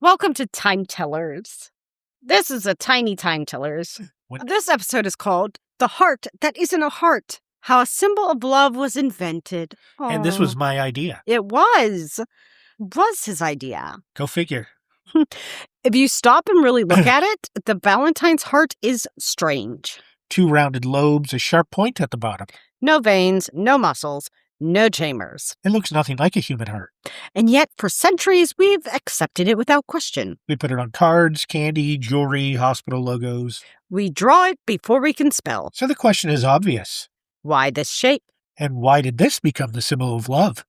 Welcome to Time Tellers. This is a tiny Time Tellers. What? This episode is called The Heart That Isn't a Heart, How a Symbol of Love Was Invented. And this was my idea. It was his idea. Go figure. If you stop and really look at it, the Valentine's heart is strange. 2 rounded lobes, a sharp point at the bottom. No veins, no muscles, no chambers. It looks nothing like a human heart. And yet, for centuries, we've accepted it without question. We put it on cards, candy, jewelry, hospital logos. We draw it before we can spell. So the question is obvious. Why this shape? And why did this become the symbol of love?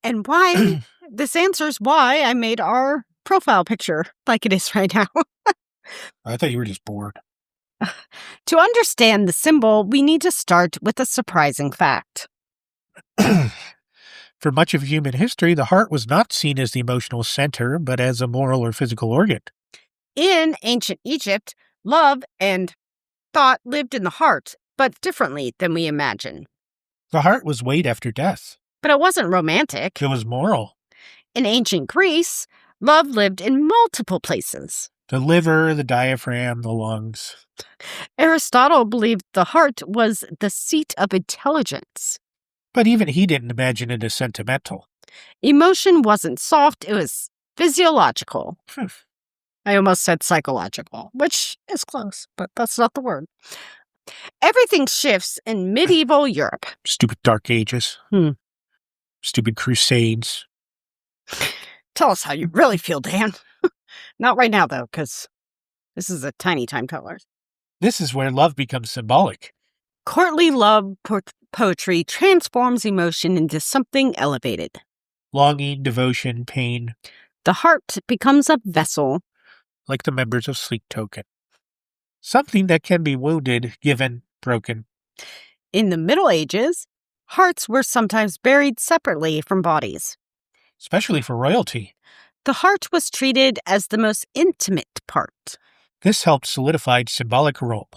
And why, this answers why I made our profile picture like it is right now. I thought you were just bored. To understand the symbol, we need to start with a surprising fact. For much of human history, the heart was not seen as the emotional center, but as a moral or physical organ. In ancient Egypt, love and thought lived in the heart, but differently than we imagine. The heart was weighed after death. But it wasn't romantic. It was moral. In ancient Greece, love lived in multiple places. The liver, the diaphragm, the lungs. Aristotle believed the heart was the seat of intelligence. But even he didn't imagine it as sentimental. Emotion wasn't soft, it was physiological. Hmm. I almost said psychological, which is close, but that's not the word. Everything shifts in medieval Europe. Stupid Dark Ages. Stupid Crusades. Tell us how you really feel, Dan. Not right now, though, because this is a tiny Time Teller. This is where love becomes symbolic. Courtly love poetry transforms emotion into something elevated. Longing, devotion, pain. The heart becomes a vessel. Like the members of Sleep Token. Something that can be wounded, given, broken. In the Middle Ages, hearts were sometimes buried separately from bodies. Especially for royalty. The heart was treated as the most intimate part. This helped solidify symbolic role.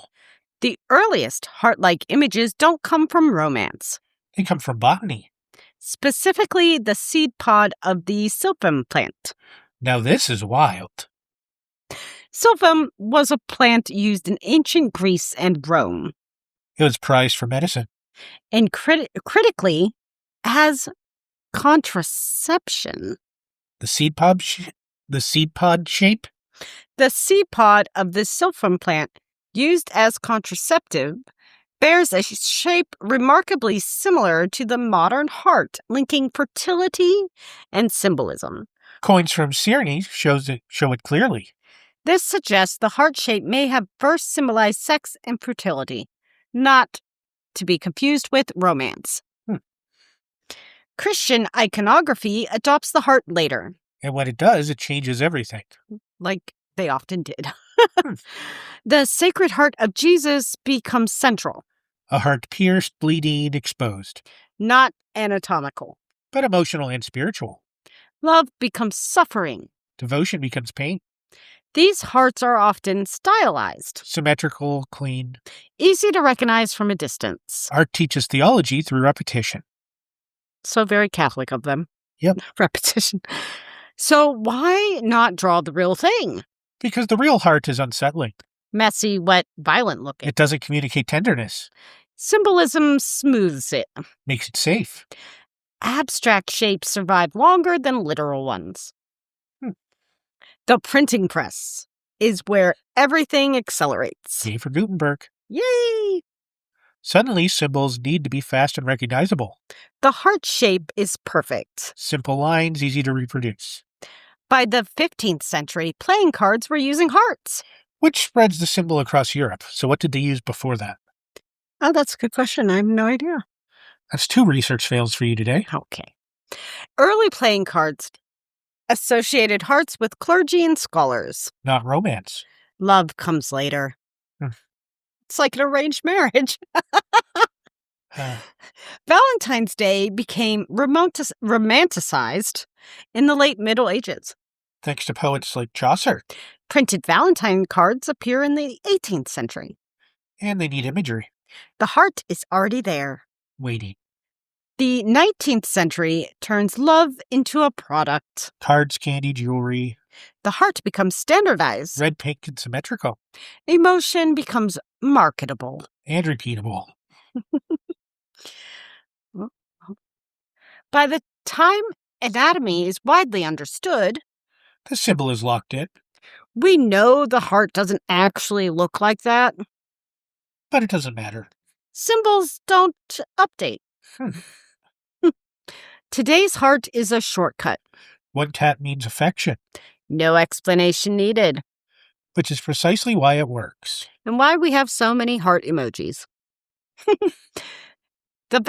The earliest heart-like images don't come from romance. They come from botany. Specifically, the seed pod of the silphium plant. Now this is wild. Silphium was a plant used in ancient Greece and Rome. It was prized for medicine. And critically, as contraception. The seed pod shape? The seed pod of the silphium plant, used as contraceptive, bears a shape remarkably similar to the modern heart, linking fertility and symbolism. Coins from Cyrene show it clearly. This suggests the heart shape may have first symbolized sex and fertility, not to be confused with romance. Christian iconography adopts the heart later. And when it does, it changes everything. Like they often did. The Sacred Heart of Jesus becomes central. A heart pierced, bleeding, exposed. Not anatomical. But emotional and spiritual. Love becomes suffering. Devotion becomes pain. These hearts are often stylized. Symmetrical, clean. Easy to recognize from a distance. Art teaches theology through repetition. So very Catholic of them. Yep. Repetition. So why not draw the real thing? Because the real heart is unsettling. Messy, wet, violent looking. It doesn't communicate tenderness. Symbolism smooths it. Makes it safe. Abstract shapes survive longer than literal ones. The printing press is where everything accelerates. Yay for Gutenberg. Yay! Suddenly, symbols need to be fast and recognizable. The heart shape is perfect. Simple lines, easy to reproduce. By the 15th century, playing cards were using hearts. Which spreads the symbol across Europe. So what did they use before that? Oh, that's a good question. I have no idea. That's 2 research fails for you today. Okay. Early playing cards associated hearts with clergy and scholars. Not romance. Love comes later. It's like an arranged marriage. Valentine's Day became romanticized in the late Middle Ages. Thanks to poets like Chaucer. Printed Valentine cards appear in the 18th century. And they need imagery. The heart is already there. Waiting. The 19th century turns love into a product. Cards, candy, jewelry. The heart becomes standardized. Red, pink, and symmetrical. Emotion becomes marketable. And repeatable. By the time anatomy is widely understood, The symbol is locked in. We know the heart doesn't actually look like that. But it doesn't matter. Symbols don't update. Hmm. Today's heart is a shortcut. One tap means affection. No explanation needed. Which is precisely why it works. And why we have so many heart emojis. The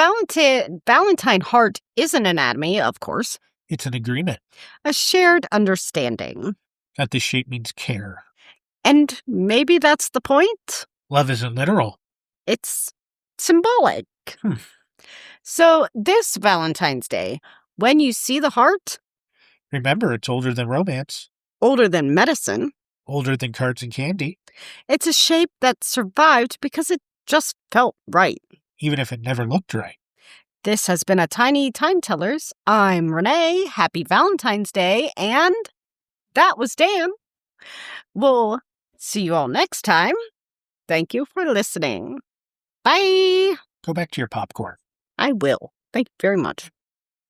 Valentine heart is an anatomy, of course. It's an agreement. A shared understanding. That this shape means care. And maybe that's the point. Love isn't literal. It's symbolic. So this Valentine's Day, when you see the heart... Remember, it's older than romance. Older than medicine. Older than cards and candy. It's a shape that survived because it just felt right. Even if it never looked right. This has been a Tiny Time Tellers. I'm Renee. Happy Valentine's Day. And that was Dan. We'll see you all next time. Thank you for listening. Bye. Go back to your popcorn. I will. Thank you very much.